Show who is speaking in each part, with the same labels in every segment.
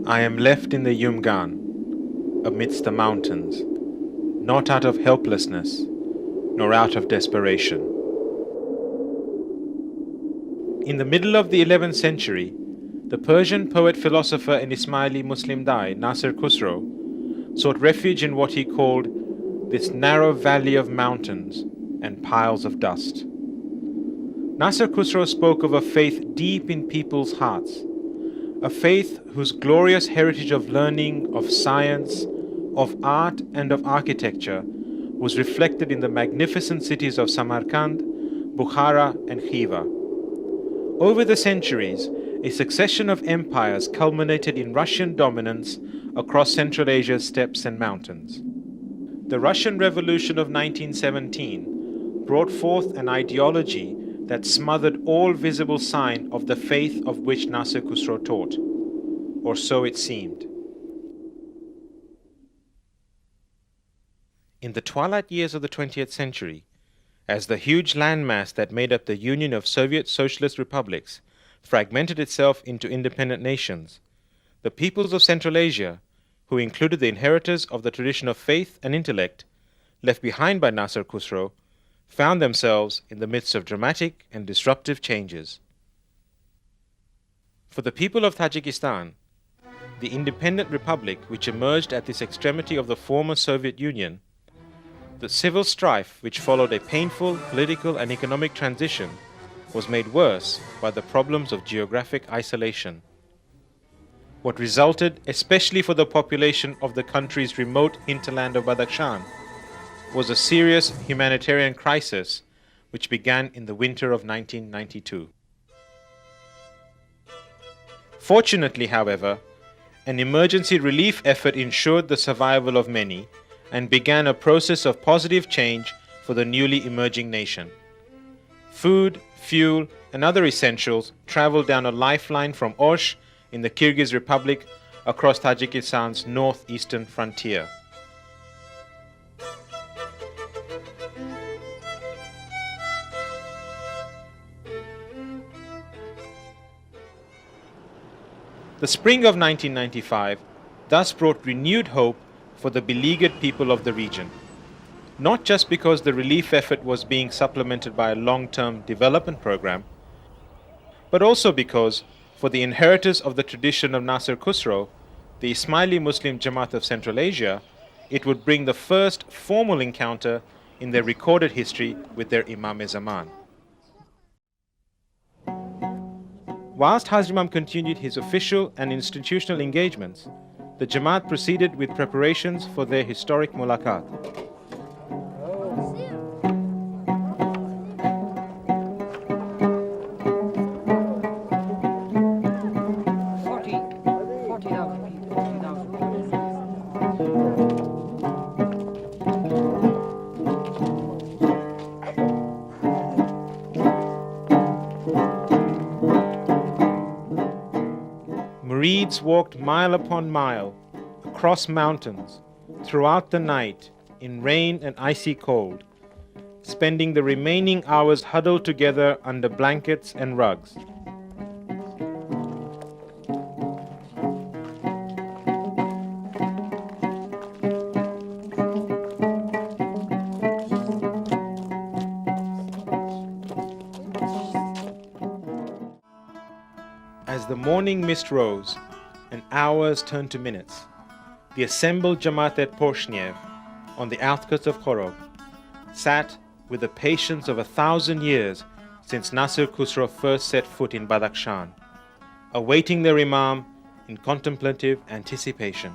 Speaker 1: I am left in the Yumgan, amidst the mountains, not out of helplessness, nor out of desperation. In the middle of the 11th century, the Persian poet, philosopher, and Ismaili Muslim Dai, Nasir Khusro, sought refuge in what he called this narrow valley of mountains and piles of dust. Nasir Khusro spoke of a faith deep in people's hearts, a faith whose glorious heritage of learning, of science, of art, and of architecture was reflected in the magnificent cities of Samarkand, Bukhara, and Khiva. Over the centuries, a succession of empires culminated in Russian dominance across Central Asia's steppes and mountains. The Russian Revolution of 1917 brought forth an ideology that smothered all visible sign of the faith of which Nasir Khusro taught, or so it seemed. In the twilight years of the 20th century, as the huge landmass that made up the Union of Soviet Socialist Republics fragmented itself into independent nations, the peoples of Central Asia, who included the inheritors of the tradition of faith and intellect left behind by Nasir Khusro, found themselves in the midst of dramatic and disruptive changes. For the people of Tajikistan, the independent republic which emerged at this extremity of the former Soviet Union, the civil strife which followed a painful political and economic transition was made worse by the problems of geographic isolation. What resulted, especially for the population of the country's remote hinterland of Badakhshan, was a serious humanitarian crisis which began in the winter of 1992. Fortunately, however, an emergency relief effort ensured the survival of many and began a process of positive change for the newly emerging nation. Food, fuel, and other essentials traveled down a lifeline from Osh in the Kyrgyz Republic across Tajikistan's northeastern frontier. The spring of 1995 thus brought renewed hope for the beleaguered people of the region, not just because the relief effort was being supplemented by a long-term development program, but also because, for the inheritors of the tradition of Nasir Khusro, the Ismaili Muslim Jamaat of Central Asia, it would bring the first formal encounter in their recorded history with their Imam-e-Zaman. Whilst Hazrat Imam continued his official and institutional engagements, the Jamaat proceeded with preparations for their historic mulaqat. Murids walked mile upon mile, across mountains, throughout the night, in rain and icy cold, spending the remaining hours huddled together under blankets and rugs. As the morning mist rose and hours turned to minutes, the assembled Jamaat at Porshniev, on the outskirts of Khorog, sat with the patience of 1,000 years since Nasir Khusro first set foot in Badakhshan, awaiting their Imam in contemplative anticipation.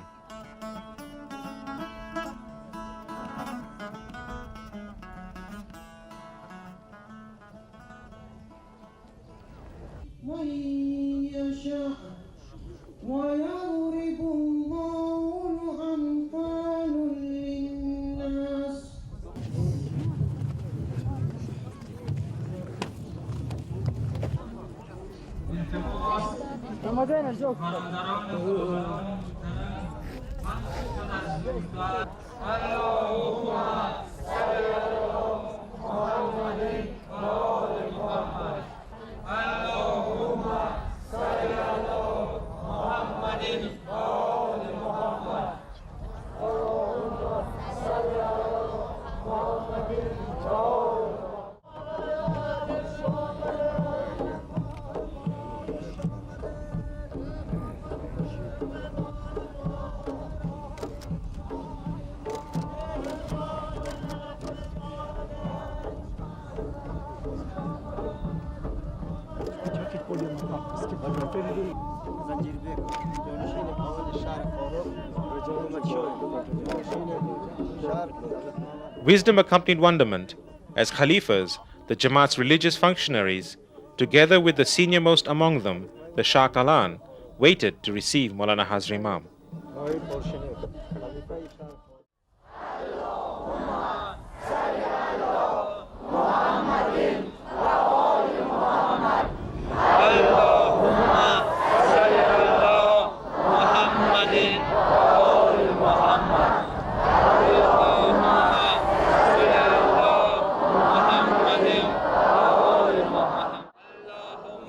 Speaker 1: Wisdom accompanied wonderment, as Khalifas, the Jamaat's religious functionaries, together with the senior-most among them, the Shah Kalan, waited to receive Maulana Hazrat Imam.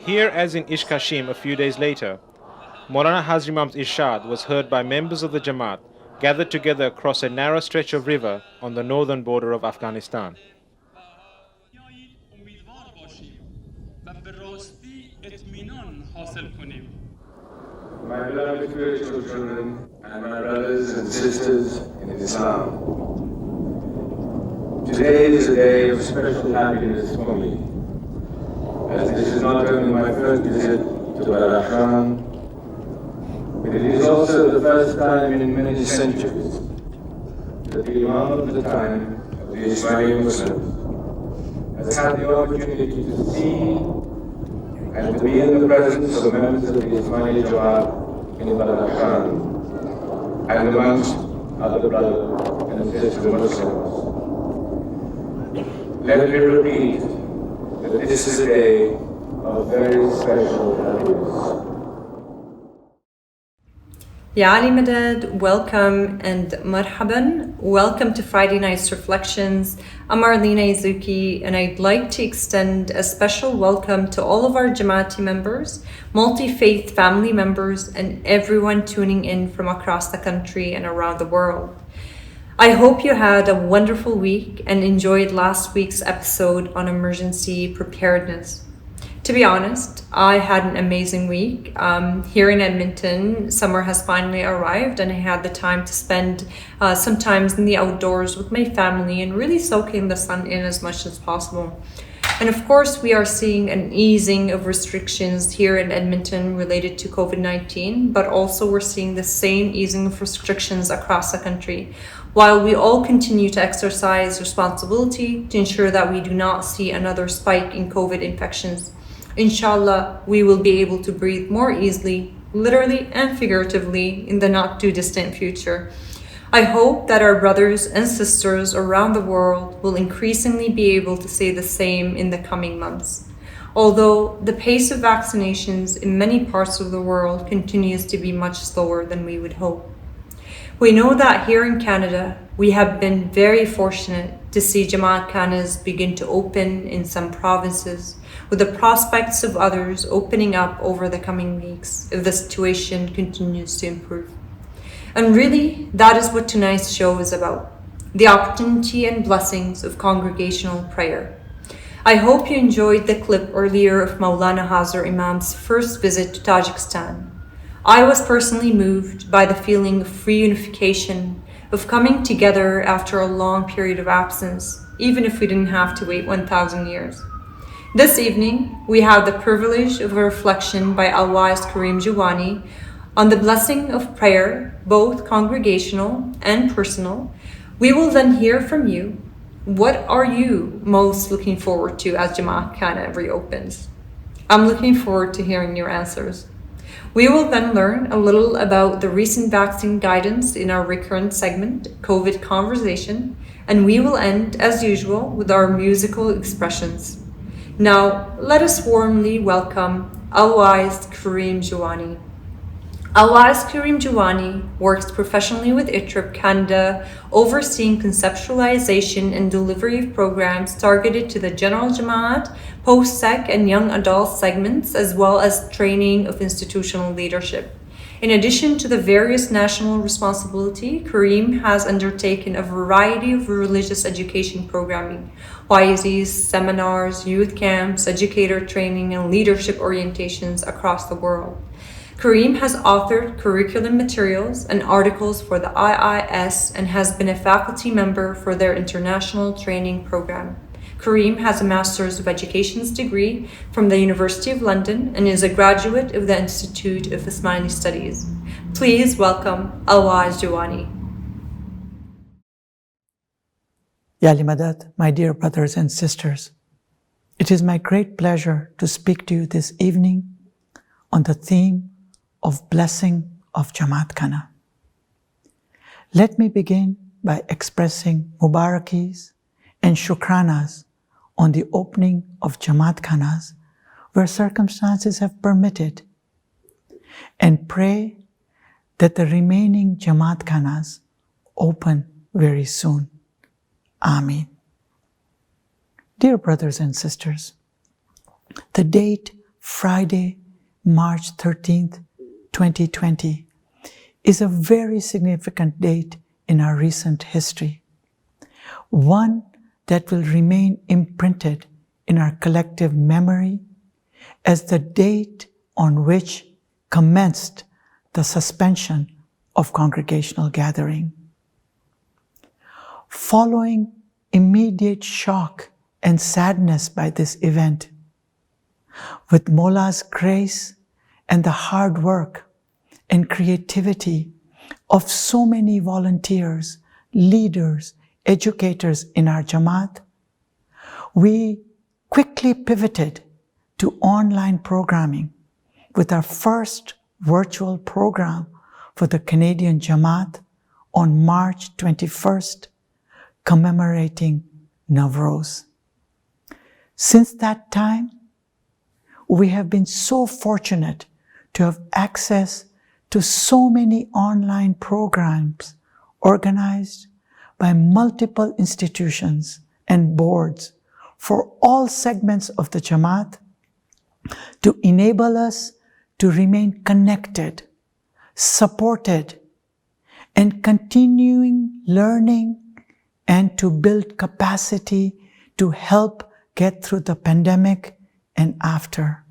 Speaker 1: Here, as in Ish Kashim a few days later, Maulana Hazrat Imam's Irshad was heard by members of the Jamaat gathered together across a narrow stretch of river on the northern border of Afghanistan.
Speaker 2: My beloved spiritual children and my brothers and sisters in Islam, today is a day of special happiness for me, as this is not only my first visit to Barakhan, but it is also the first time in many centuries that the Imam of the time of the Ismaili Muslims has had the opportunity to see and to be in the presence of members of the Ismaili Jamaat in Barakhan and amongst other brothers and sisters Muslims. Let me repeat that this is a day of very special happiness.
Speaker 3: Ya Ali Madad, welcome and marhaban. Welcome to Friday Night's Reflections. I'm Marline Aizouki, and I'd like to extend a special welcome to all of our Jamati members, multi-faith family members, and everyone tuning in from across the country and around the world. I hope you had a wonderful week and enjoyed last week's episode on emergency preparedness. To be honest, I had an amazing week. Here in Edmonton, summer has finally arrived, and I had the time to spend some times in the outdoors with my family and really soaking the sun in as much as possible. And of course, we are seeing an easing of restrictions here in Edmonton related to COVID-19, but also we're seeing the same easing of restrictions across the country, while we all continue to exercise responsibility to ensure that we do not see another spike in COVID infections. Inshallah, we will be able to breathe more easily, literally and figuratively, in the not too distant future. I hope that our brothers and sisters around the world will increasingly be able to say the same in the coming months. Although the pace of vaccinations in many parts of the world continues to be much slower than we would hope. We know that here in Canada, we have been very fortunate to see Jamatkhanas begin to open in some provinces, with the prospects of others opening up over the coming weeks if the situation continues to improve. And really, that is what tonight's show is about, the opportunity and blessings of congregational prayer. I hope you enjoyed the clip earlier of Maulana Hazrat Imam's first visit to Tajikistan. I was personally moved by the feeling of reunification, of coming together after a long period of absence, even if we didn't have to wait 1,000 years. This evening, we have the privilege of a reflection by Alwaez Karim Jiwani on the blessing of prayer, both congregational and personal. We will then hear from you. What are you most looking forward to as Jamatkana reopens? I'm looking forward to hearing your answers. We will then learn a little about the recent vaccine guidance in our recurrent segment, COVID Conversation, and we will end, as usual, with our musical expressions. Now, let us warmly welcome Alwaez Karim Jiwani. Alwaez Karim Jiwani works professionally with ITRIP Canada, overseeing conceptualization and delivery of programs targeted to the General Jamaat, post-sec and young adult segments, as well as training of institutional leadership. In addition to the various national responsibility, Karim has undertaken a variety of religious education programming, YZs, seminars, youth camps, educator training, and leadership orientations across the world. Karim has authored curriculum materials and articles for the IIS and has been a faculty member for their international training program. Karim has a Master's of Education's degree from the University of London and is a graduate of the Institute of Ismaili Studies. Please welcome Alwaez Jiwani.
Speaker 4: Ya Madad, my dear brothers and sisters, it is my great pleasure to speak to you this evening on the theme of blessing of Jamatkana. Let me begin by expressing mubarakis and shukranas on the opening of Jamatkhanas where circumstances have permitted, and pray that the remaining Jamatkhanas open very soon. Amin. Dear brothers and sisters, the date Friday, March 13th, 2020 is a very significant date in our recent history, one that will remain imprinted in our collective memory as the date on which commenced the suspension of congregational gathering. Following immediate shock and sadness by this event, with Mola's grace and the hard work and creativity of so many volunteers, leaders, educators in our Jamaat, we quickly pivoted to online programming with our first virtual program for the Canadian Jamaat on March 21st, commemorating Navroz. Since that time, we have been so fortunate to have access to so many online programs organized by multiple institutions and boards for all segments of the Jamaat to enable us to remain connected, supported, and continuing learning and to build capacity to help get through the pandemic and after.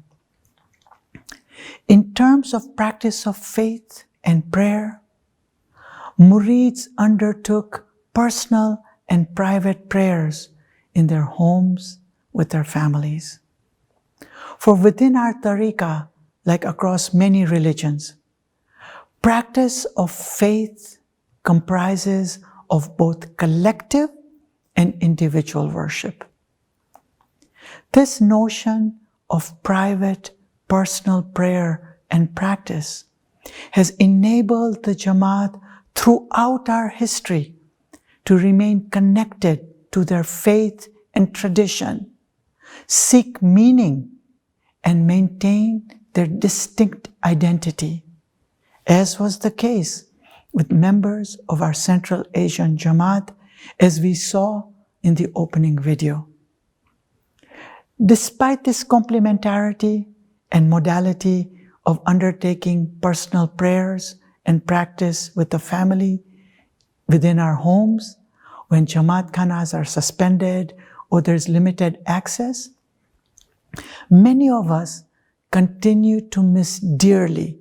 Speaker 4: In terms of practice of faith and prayer, murids undertook personal and private prayers in their homes with their families. For within our tariqah, like across many religions, practice of faith comprises of both collective and individual worship. This notion of private, personal prayer and practice has enabled the Jamaat throughout our history to remain connected to their faith and tradition, seek meaning, and maintain their distinct identity, as was the case with members of our Central Asian Jamaat, as we saw in the opening video. Despite this complementarity and modality of undertaking personal prayers and practice with the family within our homes, when Jamatkhanas are suspended or there's limited access, many of us continue to miss dearly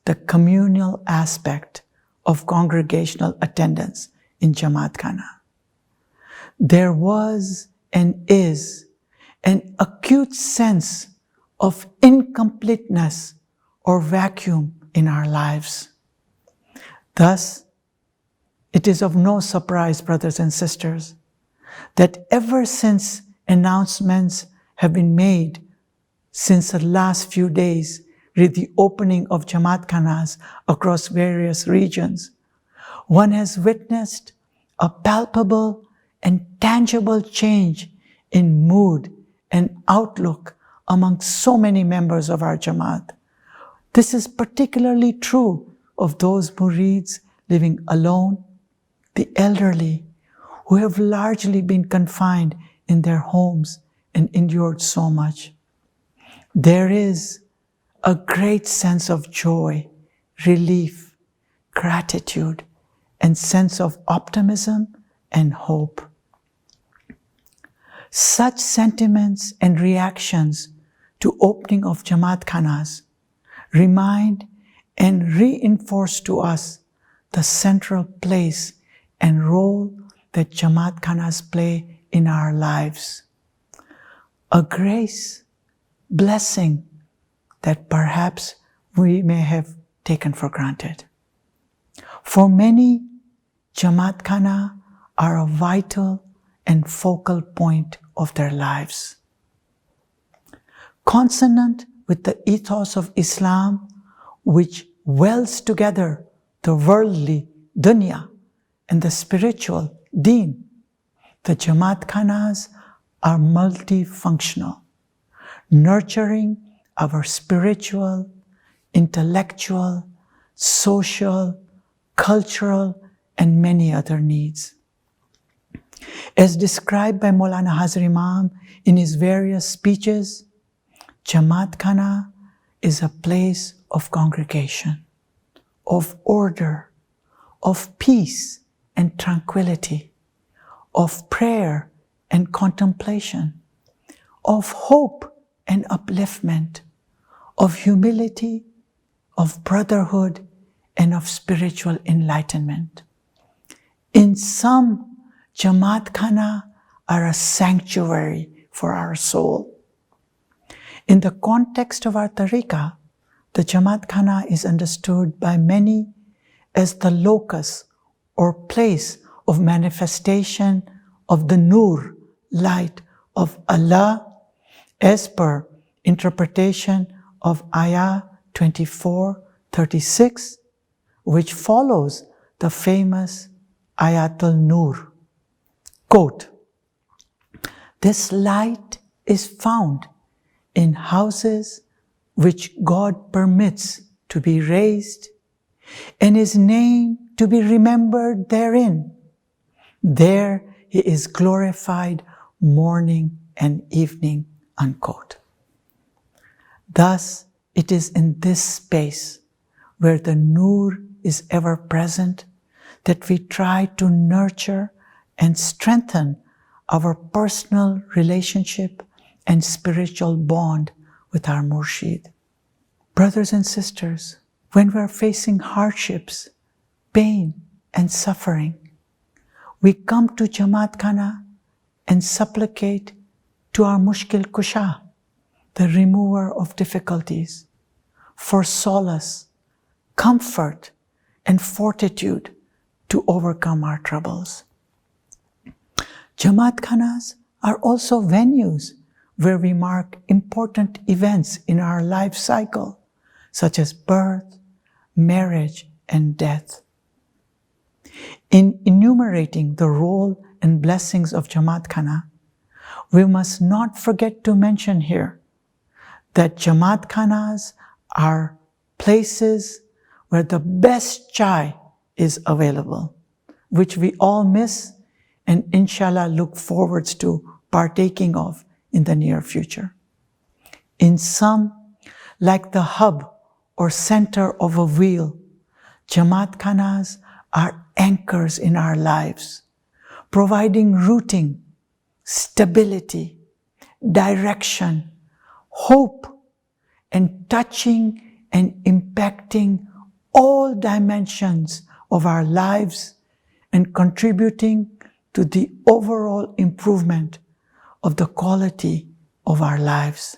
Speaker 4: the communal aspect of congregational attendance in Jamatkana. There was and is an acute sense of incompleteness or vacuum in our lives. Thus, it is of no surprise, brothers and sisters, that ever since announcements have been made since the last few days with the opening of Jamatkhanas across various regions, one has witnessed a palpable and tangible change in mood and outlook among so many members of our Jamaat. This is particularly true of those murids living alone, the elderly, who have largely been confined in their homes and endured so much. There is a great sense of joy, relief, gratitude, and sense of optimism and hope. Such sentiments and reactions to opening of Jamatkhanas remind and reinforce to us the central place and role that Jamatkhanas play in our lives. A grace, blessing that perhaps we may have taken for granted. For many, Jamatkhana are a vital and focal point of their lives. Consonant with the ethos of Islam, which welds together the worldly dunya and the spiritual deen, the Jamatkhanas are multifunctional, nurturing our spiritual, intellectual, social, cultural, and many other needs. As described by Maulana Hazar Imam in his various speeches, Jamatkhana is a place of congregation, of order, of peace and tranquility, of prayer and contemplation, of hope and upliftment, of humility, of brotherhood, and of spiritual enlightenment. In sum, Jamatkhana are a sanctuary for our soul. In the context of our tariqah, the Jamatkhana is understood by many as the locus or place of manifestation of the nur, light of Allah, as per interpretation of Ayah 24:36, which follows the famous Ayatul Nur. Quote, "This light is found in houses which God permits to be raised, and His name to be remembered therein. There He is glorified morning and evening," unquote. Thus, it is in this space where the Nur is ever present that we try to nurture and strengthen our personal relationship and spiritual bond with our Murshid. Brothers and sisters, when we are facing hardships, pain, and suffering, we come to Jamatkhana and supplicate to our Mushkil Kusha, the remover of difficulties, for solace, comfort, and fortitude to overcome our troubles. Jamatkhanas are also venues where we mark important events in our life cycle, such as birth, marriage, and death. In enumerating the role and blessings of Jamatkhana, we must not forget to mention here that Jamatkhanas are places where the best chai is available, which we all miss and inshallah look forwards to partaking of in the near future. In sum, like the hub or center of a wheel, Jamatkhanas are anchors in our lives, providing rooting, stability, direction, hope, and touching and impacting all dimensions of our lives and contributing to the overall improvement of the quality of our lives.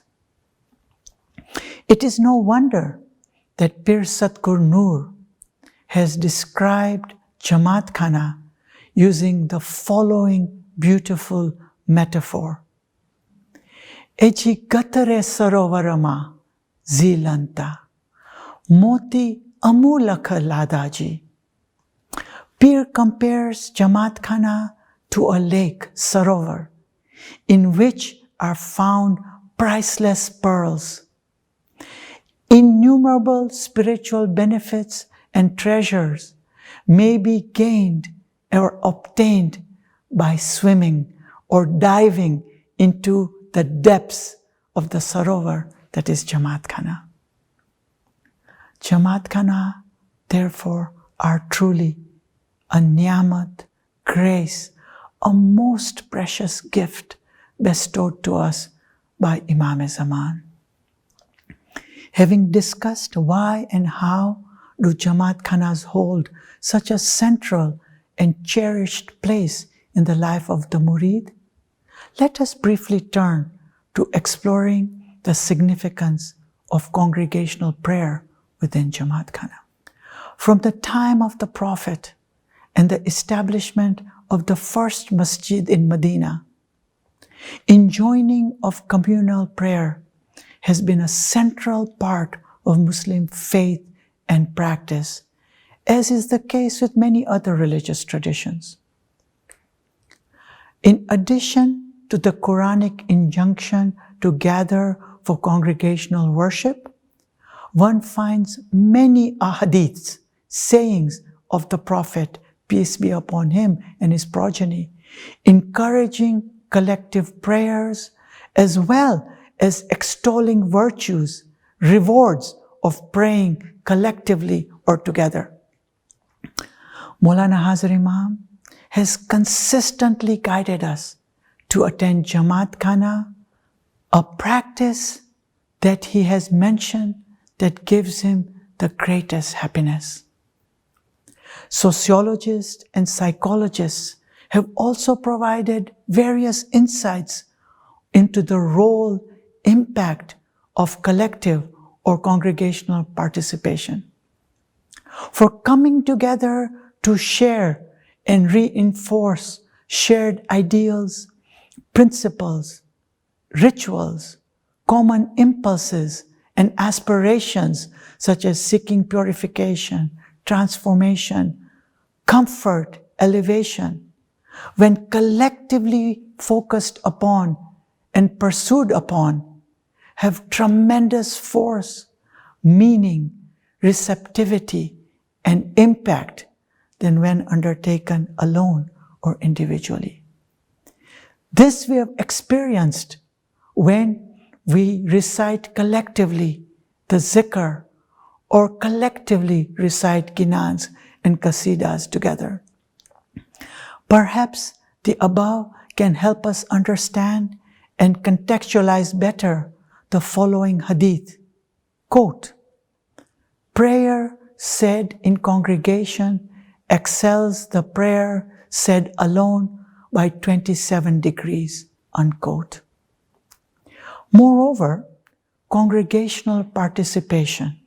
Speaker 4: It is no wonder that Pir Satgur Nur has described Jamatkhana using the following beautiful metaphor. Echi gatare sarovarama zilanta, moti amulaka ladaji. Pir compares Jamatkhana to a lake, sarovar, in which are found priceless pearls. Innumerable spiritual benefits and treasures may be gained or obtained by swimming or diving into the depths of the sarovar that is Jamatkhana. Jamatkhana therefore are truly a ni'mat, grace, a most precious gift bestowed to us by Imam-e-Zaman. Having discussed why and how do Jamatkhanas hold such a central and cherished place in the life of the murid, let us briefly turn to exploring the significance of congregational prayer within Jamatkhana. From the time of the Prophet and the establishment of the first masjid in Medina, enjoining of communal prayer has been a central part of Muslim faith and practice, as is the case with many other religious traditions. In addition to the Quranic injunction to gather for congregational worship, one finds many ahadiths, sayings of the Prophet, peace be upon him and his progeny, encouraging collective prayers as well as extolling virtues, rewards of praying collectively or together. Maulana Hazar Imam has consistently guided us to attend Jamatkana, a practice that he has mentioned that gives him the greatest happiness. Sociologists and psychologists have also provided various insights into the role, impact of collective or congregational participation. For coming together to share and reinforce shared ideals, principles, rituals, common impulses, and aspirations such as seeking purification, transformation, comfort, elevation, when collectively focused upon and pursued upon, have tremendous force, meaning, receptivity, and impact than when undertaken alone or individually. This we have experienced when we recite collectively the zikr or collectively recite ginans and qasidas together. Perhaps the above can help us understand and contextualize better the following hadith. Quote, prayer said in congregation excels the prayer said alone by 27 degrees, unquote. Moreover, congregational participation,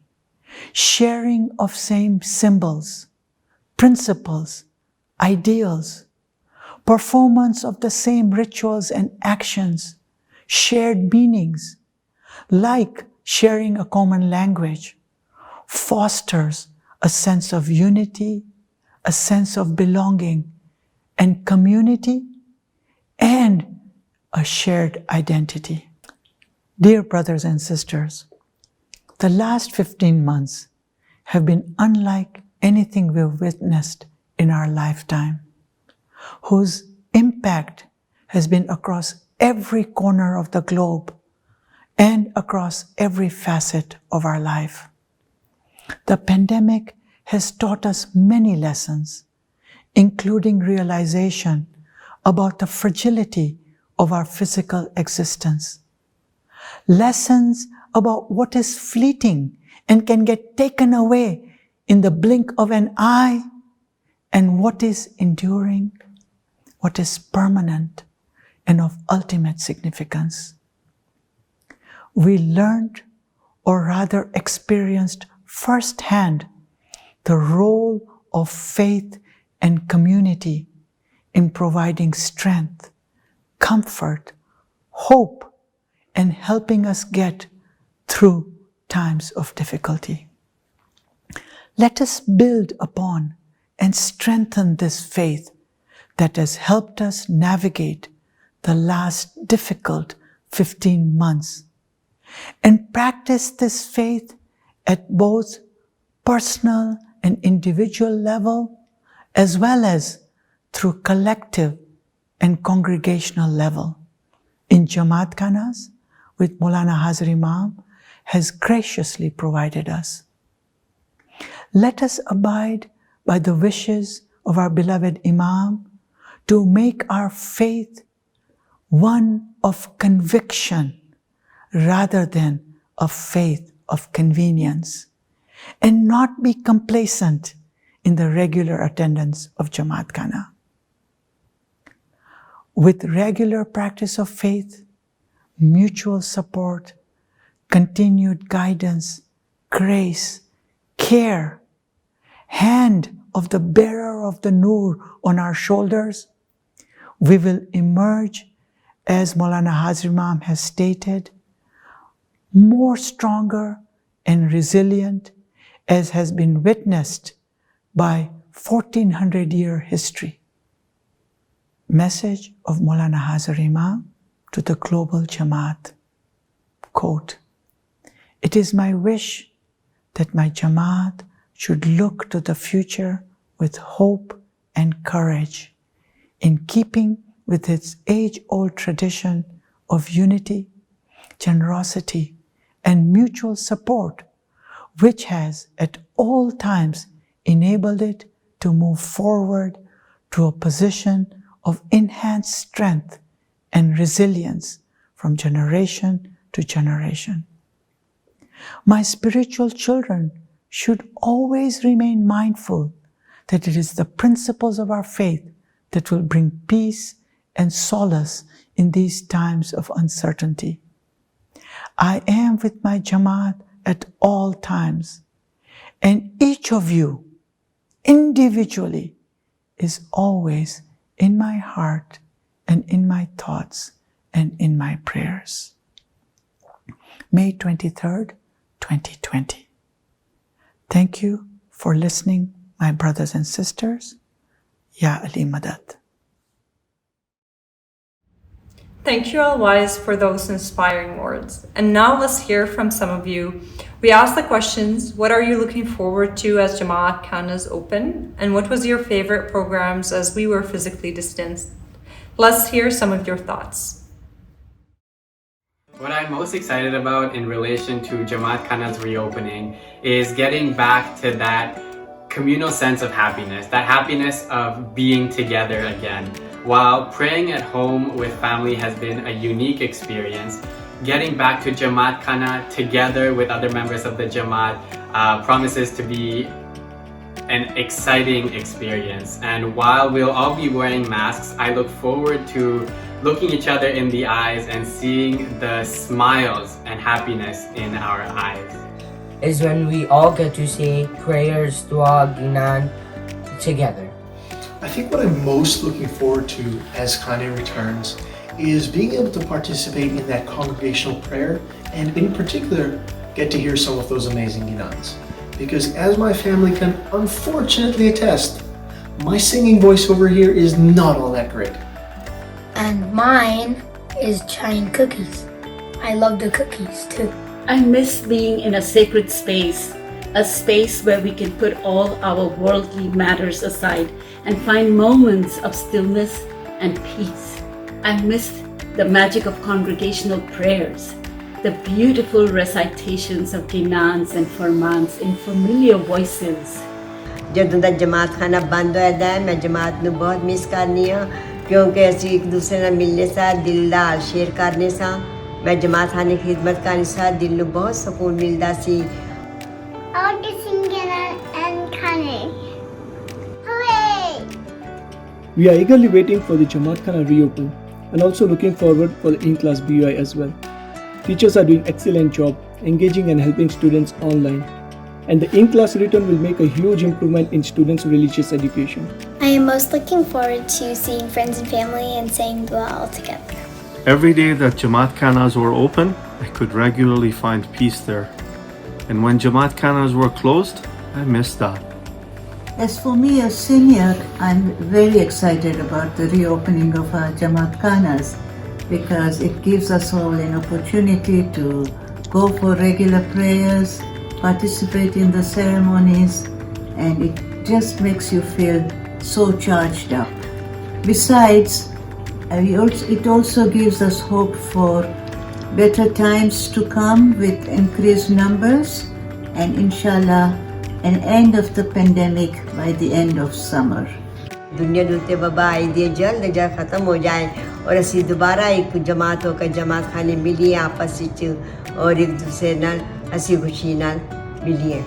Speaker 4: sharing of same symbols, principles, ideals, performance of the same rituals and actions, shared meanings, like sharing a common language, fosters a sense of unity, a sense of belonging and community, and a shared identity. Dear brothers and sisters, the last 15 months have been unlike anything we've witnessed in our lifetime, whose impact has been across every corner of the globe and across every facet of our life. The pandemic has taught us many lessons, including realization about the fragility of our physical existence, lessons about what is fleeting and can get taken away in the blink of an eye, and what is enduring, what is permanent and of ultimate significance. We learned, or rather experienced firsthand, the role of faith and community in providing strength, comfort, hope, and helping us get through times of difficulty. Let us build upon and strengthen this faith that has helped us navigate the last difficult 15 months and practice this faith at both personal and individual level, as well as through collective and congregational level in Jamatkhanas, which Maulana Hazar Imam has graciously provided us. Let us abide by the wishes of our beloved Imam to make our faith one of conviction rather than a faith of convenience, and not be complacent in the regular attendance of Jamatkhana. With regular practice of faith, mutual support, continued guidance, grace, care, hand of the bearer of the Noor on our shoulders, we will emerge, as Maulana Hazir Imam has stated, more stronger and resilient, as has been witnessed by 1400-year history. Message of Maulana Hazir Imam to the global Jamaat. Quote, "It is my wish that my Jamaat should look to the future with hope and courage, in keeping with its age-old tradition of unity, generosity, and mutual support, which has at all times enabled it to move forward to a position of enhanced strength and resilience from generation to generation. My spiritual children should always remain mindful that it is the principles of our faith that will bring peace and solace in these times of uncertainty. I am with my Jamaat at all times, and each of you individually is always in my heart and in my thoughts and in my prayers." May 23rd, 2020. Thank you for listening, my brothers and sisters. Ya Ali Madad.
Speaker 3: Thank you, Alwaez, for those inspiring words. And now let's hear from some of you. We asked the questions: what are you looking forward to as Jamatkhanas open? And what was your favorite programs as we were physically distanced? Let's hear some of your thoughts.
Speaker 5: What I'm most excited about in relation to Jamatkana's reopening is getting back to that communal sense of happiness, that happiness of being together again. While praying at home with family has been a unique experience, getting back to Jamatkana together with other members of the Jamaat promises to be an exciting experience. And while we'll all be wearing masks, I look forward to looking each other in the eyes and seeing the smiles and happiness in our eyes.
Speaker 6: Is when we all get to say prayers, dua, ginan together.
Speaker 7: I think what I'm most looking forward to as Khane returns is being able to participate in that congregational prayer, and in particular get to hear some of those amazing ginans. Because as my family can unfortunately attest, my singing voice over here is not all that great.
Speaker 8: And mine is Chine cookies. I love the cookies too.
Speaker 9: I miss being in a sacred space, a space where we can put all our worldly matters aside and find moments of stillness and peace. I miss the magic of congregational prayers, the beautiful recitations of ginans and farmans in familiar voices.
Speaker 10: ਜਦੋਂ ਦਾ ਜਮਾਤਖਾਨਾ ਬੰਦ ਹੋਇਆ ਹੈ ਮੈਂ ਜਮਾਤ ਨੂੰ ਬਹੁਤ miss ਕਰਨੀ ਆ ਕਿਉਂਕਿ ਅਸੀਂ ਇੱਕ ਦੂਸਰੇ ਨਾਲ ਮਿਲਨੇ ਸਾਂ ਦਿਲ ਦਾ ਹਾਲ ਸ਼ੇਅਰ ਕਰਨੇ ਸਾਂ ਮੈਂ ਜਮਾਤਖਾਨੇ ਦੀ ਖਿਦਮਤ ਕਰਨੀ ਸਾਂ ਦਿਲ ਨੂੰ ਬਹੁਤ ਸਕੂਨ ਮਿਲਦਾ ਸੀ
Speaker 8: I want to sing and Khane. Hooray!
Speaker 11: We are eagerly waiting for the Jamatkana reopen and also looking forward for the in-class BUI as well. Teachers are doing excellent job engaging and helping students online, and the in-class return will make a huge improvement in students' religious education.
Speaker 8: I am most looking forward to seeing friends and family and saying dua all together.
Speaker 12: Every day that Jamatkhanas were open, I could regularly find peace there. And when Jamatkhanas were closed, I missed that.
Speaker 13: As for me as senior, I'm very excited about the reopening of our Jamatkhanas because it gives us all an opportunity to go for regular prayers, participate in the ceremonies, and it just makes you feel so charged up. Besides, it also gives us hope for better times to come with increased numbers, and inshallah an end of the pandemic by the end of summer.
Speaker 10: दुनिया ਦੇ ਉੱਤੇ ਵਬਾ ਆਈ ਦੀ ਜਲਦ ਜਾਂ ਖਤਮ ਹੋ ਜਾਏ ਔਰ ਅਸੀਂ ਦੁਬਾਰਾ ਇੱਕ ਜਮਾਤ ਹੋ ਕੇ ਜਮਾਤਖਾਨੇ ਮਿਲੀਏ ਆਪਸ ਵਿੱਚ ਔਰ ਇੱਕ ਦੂਸਰੇ ਨਾਲ ਅਸੀਂ ਖੁਸ਼ੀ ਨਾਲ ਮਿਲੀਏ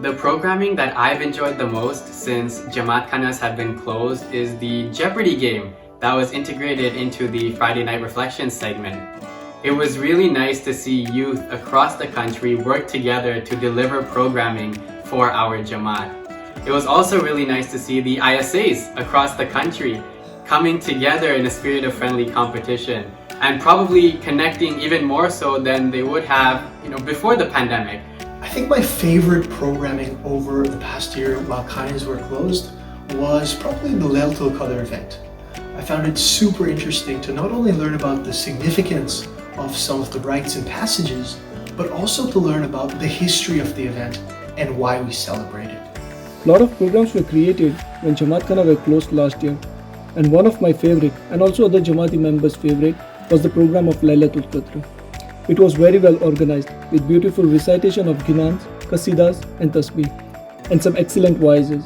Speaker 5: The programming that I've enjoyed the most since Jamatkhana's have been closed is the Jeopardy game that was integrated into the Friday Night Reflections segment. It was really nice to see youth across the country work together to deliver programming for our Jamaat. It was also really nice to see the ISAs across the country coming together in a spirit of friendly competition and probably connecting even more so than they would have, before the pandemic.
Speaker 7: I think my favorite programming over the past year while Khanas were closed was probably the Laylatul Qadr event. I found it super interesting to not only learn about the significance of some of the rites and passages, but also to learn about the history of the event and why we celebrate it.
Speaker 11: A lot of programs were created when Jamatkhanas were closed last year, and one of my favorite and also other Jamati members' favorite was the program of Laylatul Qadr. It was very well organized with beautiful recitation of ginans, qasidas and tasbih and some excellent voices.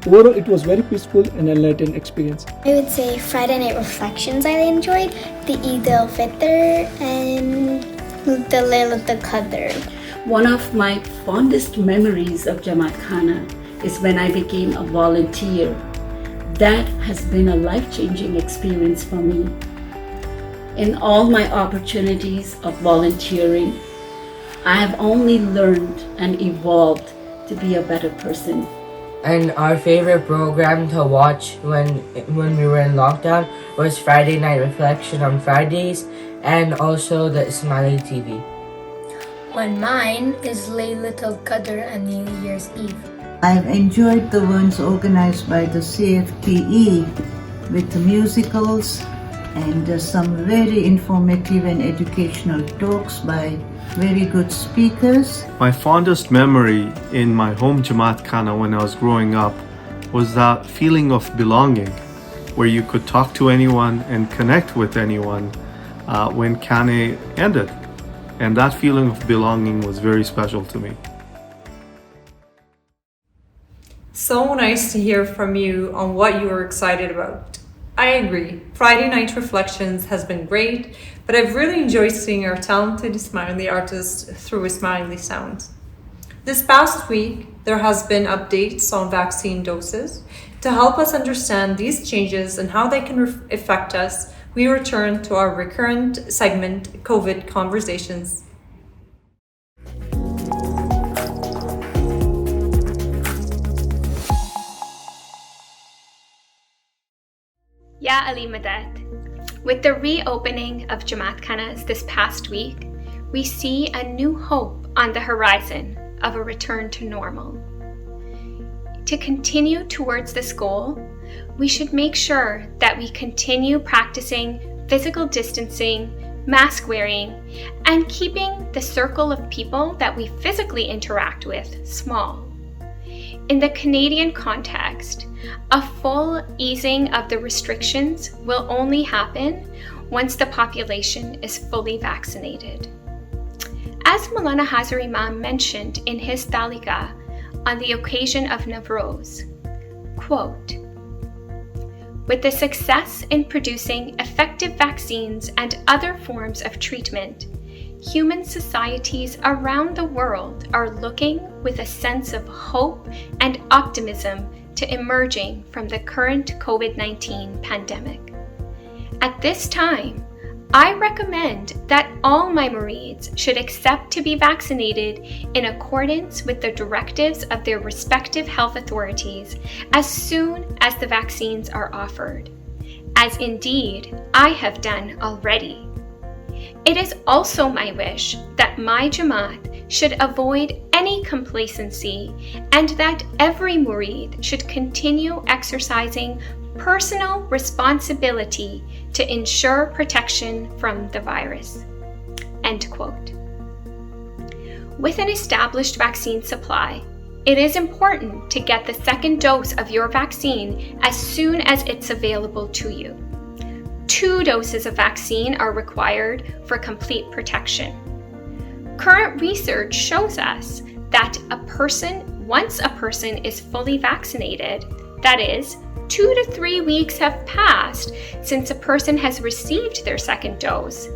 Speaker 11: Overall, it was very peaceful and enlightening experience.
Speaker 14: I would say Friday Night Reflections I enjoyed, the Eid al-Fitr and the Laylatul Qadr.
Speaker 9: One of my fondest memories of Jamatkana is when I became a volunteer. That has been a life-changing experience for me. In all my opportunities of volunteering, I have only learned and evolved to be a better person.
Speaker 6: And our favorite program to watch when we were in lockdown was Friday Night Reflection on Fridays and also the Ismaili TV.
Speaker 8: One mine is Laylatul Qadr and New Year's Eve.
Speaker 13: I've enjoyed the ones organized by the CFTE with the musicals and some very informative and educational talks by very good speakers.
Speaker 12: My fondest memory in my home Jamatkana when I was growing up was that feeling of belonging, where you could talk to anyone and connect with anyone when Kane ended. And that feeling of belonging was very special to me.
Speaker 3: So nice to hear from you on what you were excited about. I agree. Friday Night Reflections has been great, but I've really enjoyed seeing our talented Ismaili artists through Ismaili sounds. This past week, there has been updates on vaccine doses. To help us understand these changes and how they can affect us, we return to our recurrent segment, COVID Conversations.
Speaker 15: Ya Ali Madad. With the reopening of Jamatkhanas this past week, we see a new hope on the horizon of a return to normal. To continue towards this goal, we should make sure that we continue practicing physical distancing, mask wearing, and keeping the circle of people that we physically interact with small. In the Canadian context, a full easing of the restrictions will only happen once the population is fully vaccinated. As Maulana Hazar Imam mentioned in his Talika on the occasion of Navroz, quote, "With the success in producing effective vaccines and other forms of treatment, human societies around the world are looking with a sense of hope and optimism to emerging from the current COVID-19 pandemic. At this time, I recommend that all my murids should accept to be vaccinated in accordance with the directives of their respective health authorities as soon as the vaccines are offered, as indeed I have done already. It is also my wish that my Jamaat should avoid any complacency and that every murid should continue exercising personal responsibility to ensure protection from the virus." End quote. With an established vaccine supply, it is important to get the second dose of your vaccine as soon as it's available to you. 2 doses of vaccine are required for complete protection. Current research shows us that a person once a person is fully vaccinated, that is, 2 to 3 weeks have passed since a person has received their second dose,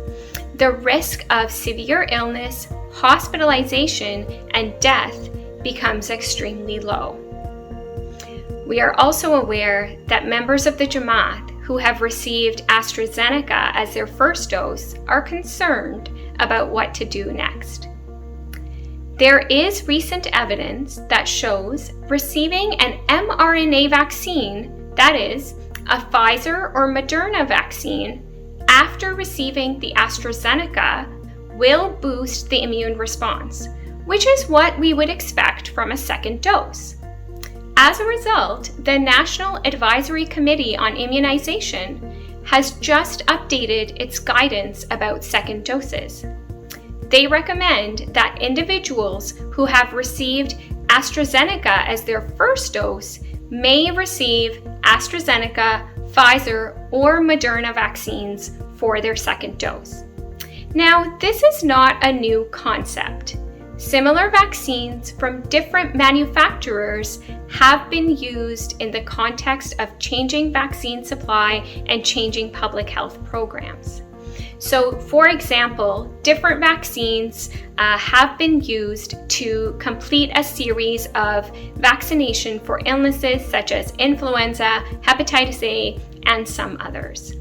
Speaker 15: the risk of severe illness, hospitalization, and death becomes extremely low. We are also aware that members of the Jamaat who have received AstraZeneca as their first dose are concerned about what to do next. There is recent evidence that shows receiving an mRNA vaccine, that is, a Pfizer or Moderna vaccine, after receiving the AstraZeneca will boost the immune response, which is what we would expect from a second dose. As a result, the National Advisory Committee on Immunization has just updated its guidance about second doses. They recommend that individuals who have received AstraZeneca as their first dose may receive AstraZeneca, Pfizer, or Moderna vaccines for their second dose. Now, this is not a new concept. Similar vaccines from different manufacturers have been used in the context of changing vaccine supply and changing public health programs. So, for example, different vaccines have been used to complete a series of vaccination for illnesses such as influenza, hepatitis A, and some others.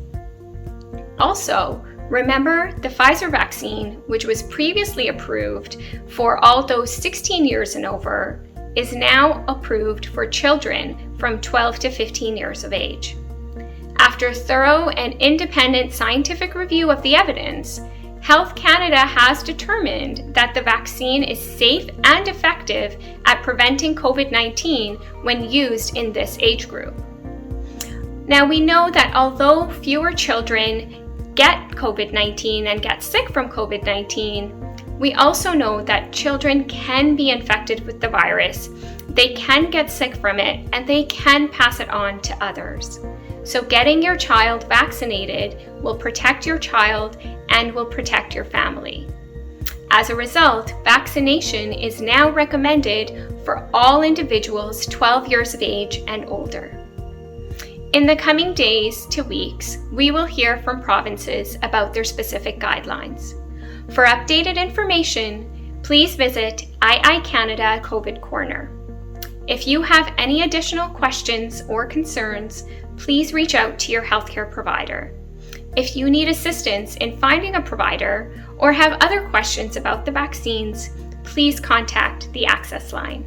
Speaker 15: Also, remember the Pfizer vaccine, which was previously approved for all those 16 years and over, is now approved for children from 12 to 15 years of age. After thorough and independent scientific review of the evidence, Health Canada has determined that the vaccine is safe and effective at preventing COVID-19 when used in this age group. Now, we know that although fewer children get COVID-19 and get sick from COVID-19, we also know that children can be infected with the virus, they can get sick from it, and they can pass it on to others. So getting your child vaccinated will protect your child and will protect your family. As a result, vaccination is now recommended for all individuals 12 years of age and older. In the coming days to weeks, we will hear from provinces about their specific guidelines. For updated information, please visit II Canada COVID Corner. If you have any additional questions or concerns, please reach out to your healthcare provider. If you need assistance in finding a provider or have other questions about the vaccines, please contact the Access Line.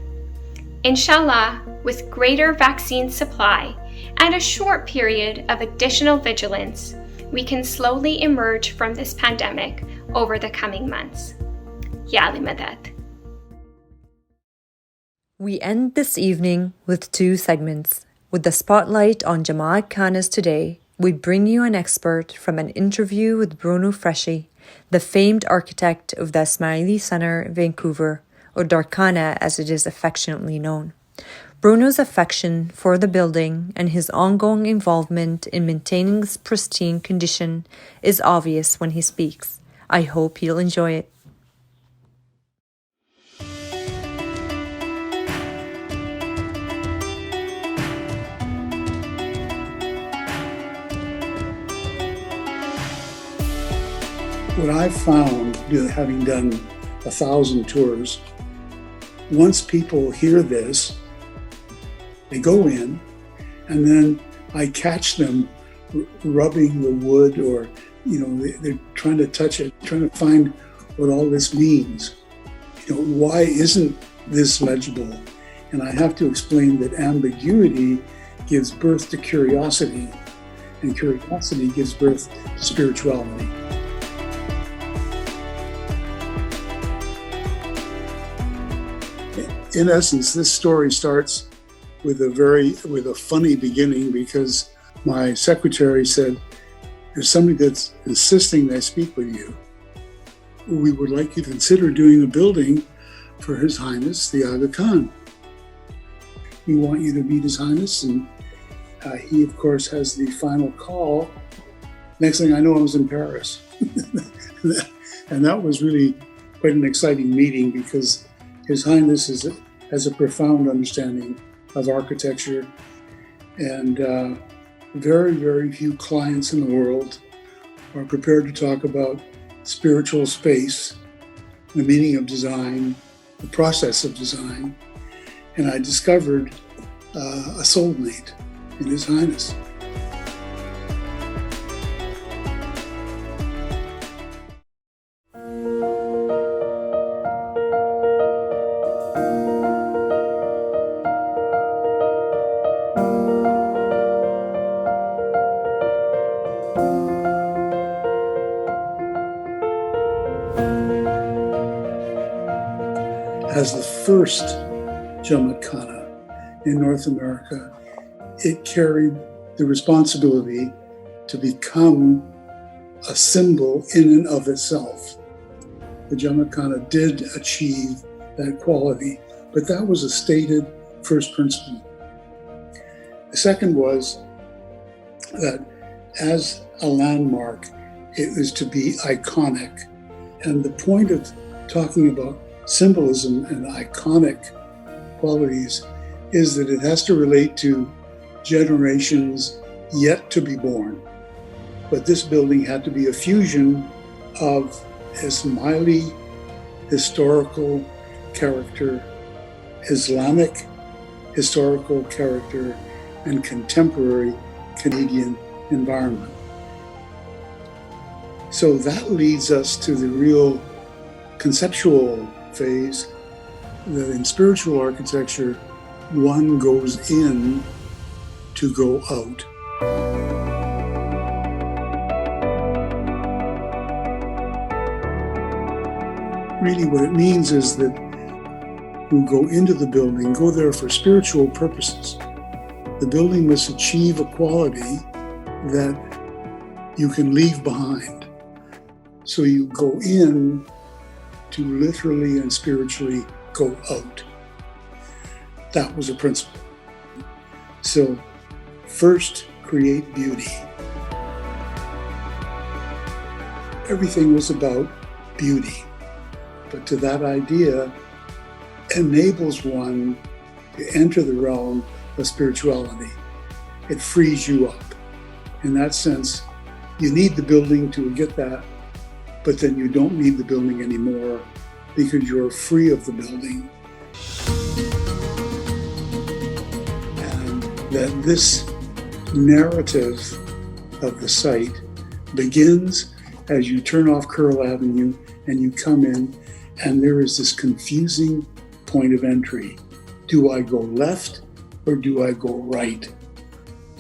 Speaker 15: Inshallah, with greater vaccine supply and a short period of additional vigilance, we can slowly emerge from this pandemic over the coming months. Ya Ali Madad.
Speaker 3: We end this evening with two segments. With the spotlight on Jamatkhanas today, we bring you an expert from an interview with Bruno Freschi, the famed architect of the Ismaili Center, Vancouver, or Darkhana as it is affectionately known. Bruno's affection for the building and his ongoing involvement in maintaining its pristine condition is obvious when he speaks. I hope you'll enjoy it.
Speaker 16: What I've found, having done 1,000 tours, once people hear this, they go in, and then I catch them rubbing the wood, or they're trying to touch it, trying to find what all this means. Why isn't this legible? And I have to explain that ambiguity gives birth to curiosity, and curiosity gives birth to spirituality. In essence, this story starts with a funny beginning, because my secretary said, "There's somebody that's insisting that I speak with you. We would like you to consider doing a building for His Highness the Aga Khan. We want you to meet His Highness," and he, of course, has the final call. Next thing I know, I was in Paris. And that was really quite an exciting meeting, because His Highness is has a profound understanding of architecture, and very, very few clients in the world are prepared to talk about spiritual space, the meaning of design, the process of design. And I discovered a soulmate in His Highness. As the first Jamatkana in North America, it carried the responsibility to become a symbol in and of itself. The Jamatkana did achieve that quality, but that was a stated first principle. The second was that as a landmark, it was to be iconic. And the point of talking about symbolism and iconic qualities is that it has to relate to generations yet to be born. But this building had to be a fusion of Ismaili historical character, Islamic historical character, and contemporary Canadian environment. So that leads us to the real conceptual phase, that in spiritual architecture, one goes in to go out. Really what it means is that who go into the building go there for spiritual purposes. The building must achieve a quality that you can leave behind. So you go in to literally and spiritually go out. That was a principle. So first, create beauty. Everything was about beauty, but to that idea enables one to enter the realm of spirituality. It frees you up. In that sense, you need the building to get that, but then you don't need the building anymore because you're free of the building. And that this narrative of the site begins as you turn off Curl Avenue and you come in, and there is this confusing point of entry. Do I go left or do I go right?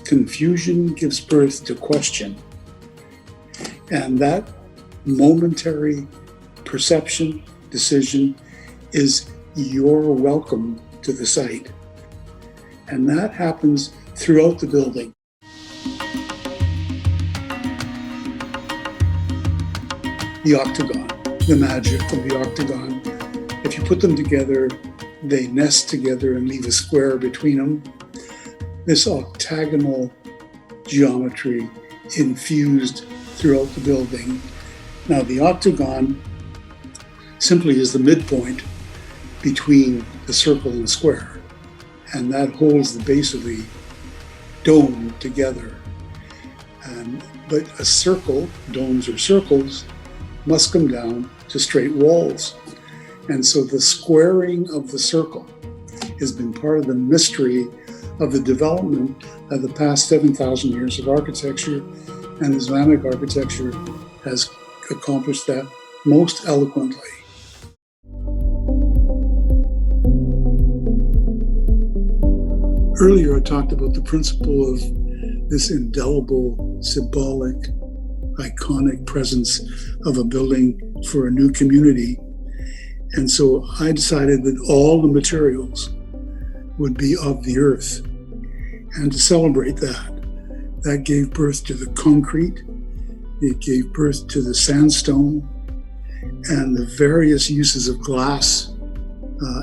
Speaker 16: Confusion gives birth to question. And that momentary perception, decision is your welcome to the site. And that happens throughout the building. The octagon, the magic of the octagon. If you put them together, they nest together and leave a square between them. This octagonal geometry infused throughout the building. Now the octagon simply is the midpoint between the circle and the square, and that holds the base of the dome together. But a circle, domes or circles, must come down to straight walls. And so the squaring of the circle has been part of the mystery of the development of the past 7,000 years of architecture, and Islamic architecture has accomplished that most eloquently. Earlier I talked about the principle of this indelible, symbolic, iconic presence of a building for a new community. And so I decided that all the materials would be of the earth. And to celebrate that gave birth to the concrete, it gave birth to the sandstone, and the various uses of glass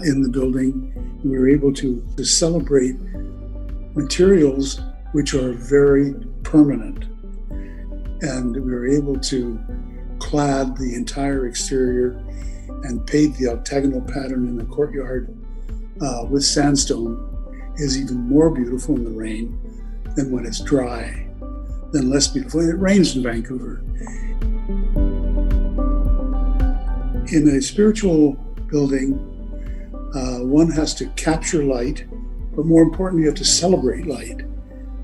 Speaker 16: in the building. We were able to celebrate materials which are very permanent. And we were able to clad the entire exterior and paint the octagonal pattern in the courtyard with sandstone is even more beautiful in the rain than when it's dry, than less beautiful. It rains in Vancouver. In a spiritual building, one has to capture light, but more importantly, you have to celebrate light.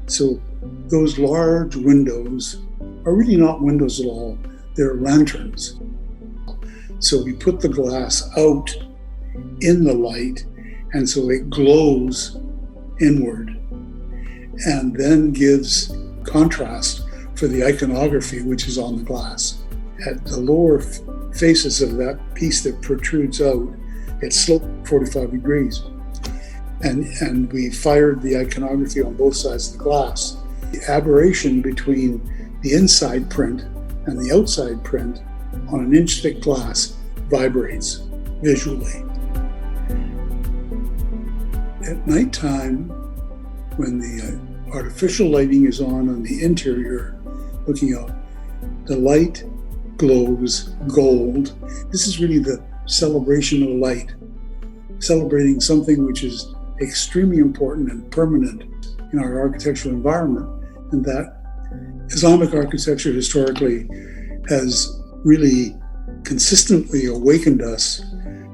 Speaker 16: So those large windows are really not windows at all, they're lanterns. So we put the glass out in the light, and so it glows inward and then gives contrast for the iconography which is on the glass. At the lower faces of that piece that protrudes out, it's sloped 45 degrees. And we fired the iconography on both sides of the glass. The aberration between the inside print and the outside print on an inch-thick glass vibrates visually. At nighttime, when the artificial lighting is on the interior, looking out, the light glows gold. This is really the celebration of light, celebrating something which is extremely important and permanent in our architectural environment, and that Islamic architecture historically has really consistently awakened us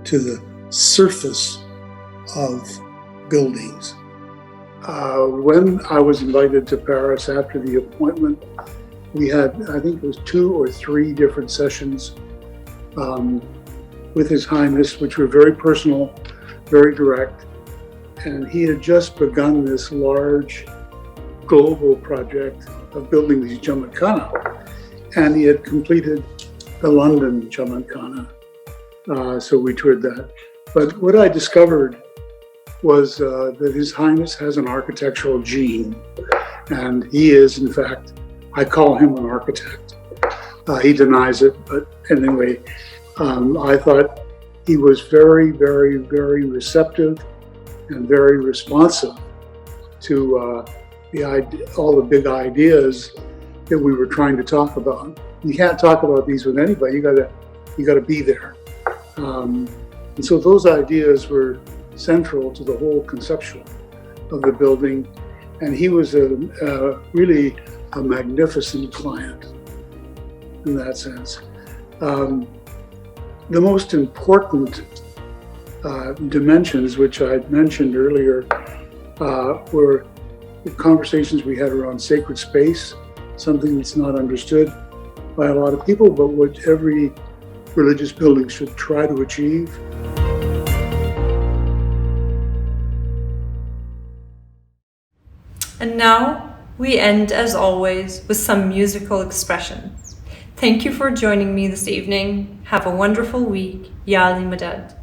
Speaker 16: to the surface of buildings. When I was invited to Paris after the appointment, we had, I think it was 2 or 3 different sessions with His Highness, which were very personal, very direct. And he had just begun this large global project of building the Jamatkana. And he had completed the London Jamatkana. So we toured that. But what I discovered was that His Highness has an architectural gene. And he is, in fact, I call him an architect. He denies it, but anyway, I thought he was very, very, very receptive and very responsive to all the big ideas that we were trying to talk about. You can't talk about these with anybody. You gotta be there. And so those ideas were central to the whole conception of the building. And he was really a magnificent client in that sense. The most important dimensions, which I mentioned earlier, were the conversations we had around sacred space, something that's not understood by a lot of people, but what every religious building should try to achieve.
Speaker 3: And now we end, as always, with some musical expressions. Thank you for joining me this evening. Have a wonderful week. Ya Ali Madad.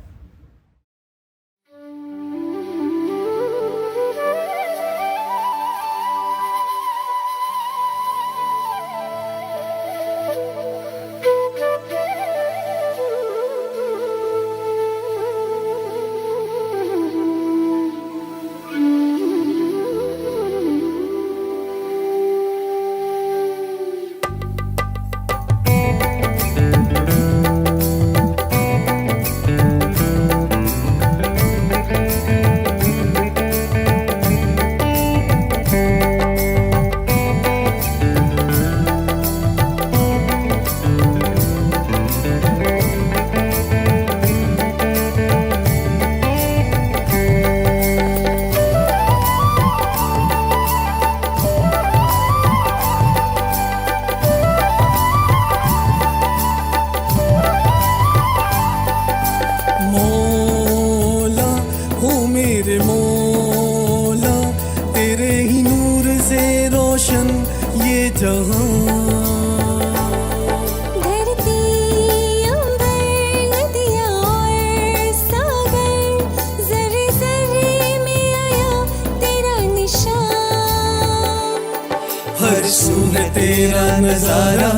Speaker 17: हर सू है तेरा नजारा,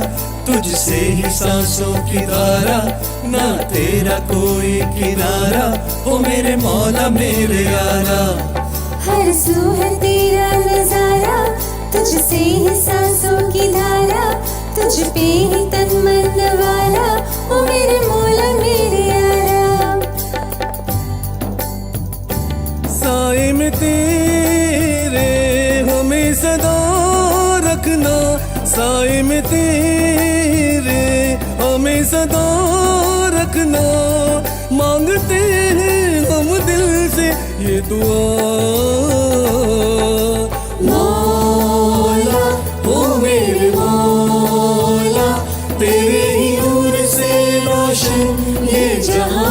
Speaker 17: तुझसे ही सांसों की धारा, ना तेरा कोई किनारा, ओ मेरे मौला मेरे यारा।
Speaker 18: हर सू है तेरा नजारा, तुझसे ही सांसों की धारा, तुझ पे ही तन मन वाला, ओ मेरे मौला मेरे यारा।
Speaker 17: रखना साए में तेरे हमें सदा रखना मांगते हैं हम दिल से ये दुआ मौला ओ मेरे मौला तेरे ही नूर से रोशन ये जहां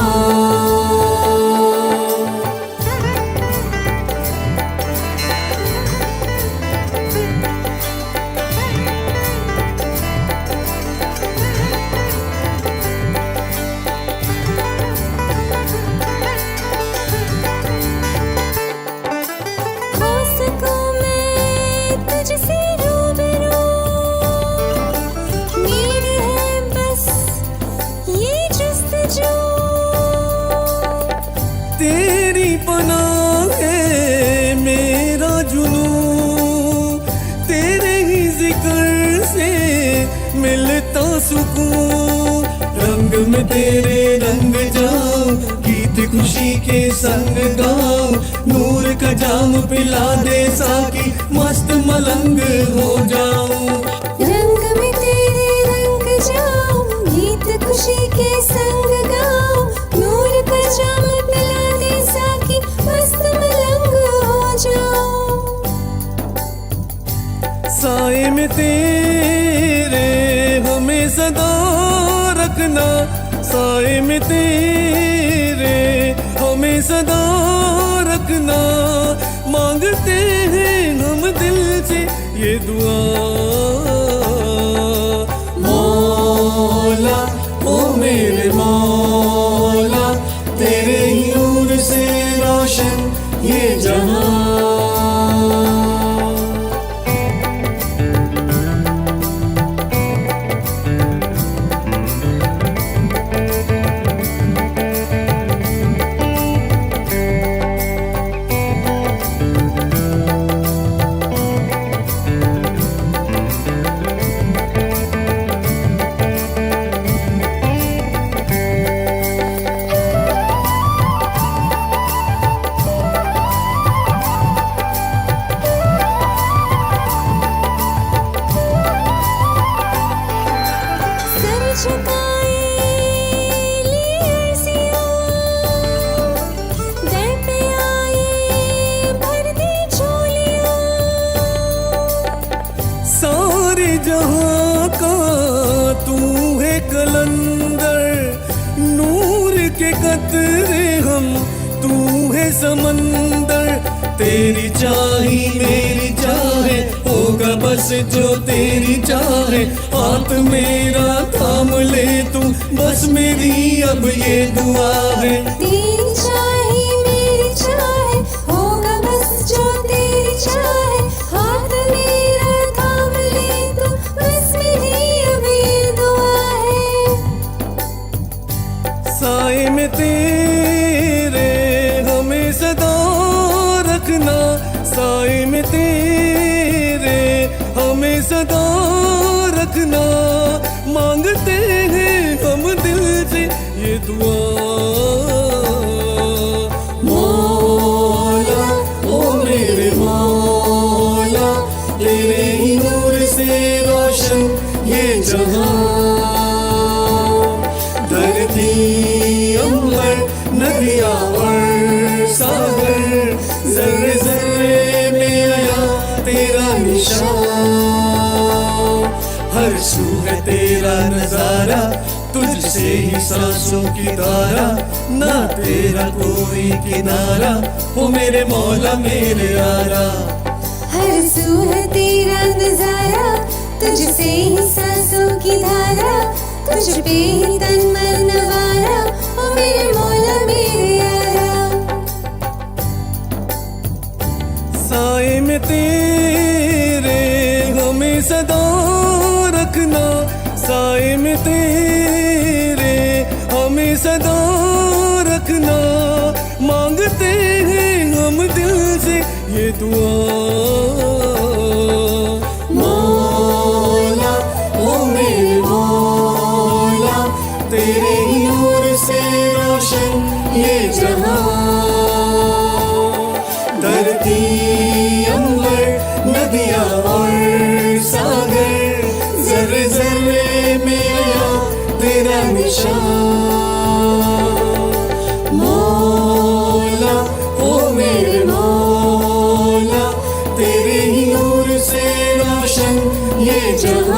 Speaker 17: तेरी पनाह है मेरा जुनून तेरे ही जिक्र से मिलता सुकून रंग में तेरे रंग जाऊं गीत खुशी के संग गाऊं नूर का जाम पिला दे साकी मस्त मलंग हो जाऊं
Speaker 18: रंग में तेरे रंग जाऊं गीत खुशी के संग गाऊं नूर का जाम पिला दे साकी मस्त मलंग हो जाऊं
Speaker 17: साए में तेरे हमें सदा रखना साए में तेरे हमें सदा रखना मांगते हैं हम दिल से ये दुआ मौला ओ मेरे मौला तेरे ही नूर से रोशन ये जहां सारे जहां का तू है कलंदर नूर के कतरे हम तू है समंदर तेरी चाही मेरी चाहे होगा बस जो तेरी चाहे हाथ मेरा थाम ले तू बस मेरी अब ये दुआ है
Speaker 18: तेरी चाहे मेरी चाहे होगा बस जो तेरी चाहे हाथ मेरा थाम ले तू बस मेरी अब ये दुआ है
Speaker 17: साए में तेरे हमें सदा रखना साए में तेरे हमें सदा रखना मांगते हैं हम दिल से ये दुआ मौला ओ मेरे मौला तेरे ही नूर से रोशन ये जहां धरती अंबर नदियां और सागर जर्रे जर्रे में आया तेरा निशान हर सू है तेरा नजारा तुझसे ही सांसों की धारा ना तेरा कोई किनारा हो मेरे मौला मेरे यारा
Speaker 18: हर सू है तेरा नजारा तुझसे ही सांसों की धारा तुझ पे ही तन मन नवारा ओ मेरे मौला मेरे यारा
Speaker 17: साए में तेरे हमें सदा रखना साए में तेरे हमें सदा रखना मांगते हैं हम दिल से ये दुआ मौला ओ मेरे मौला तेरे ही नूर से रोशन ये जहां धरती अंबर नदियां और सागर
Speaker 18: जहाँ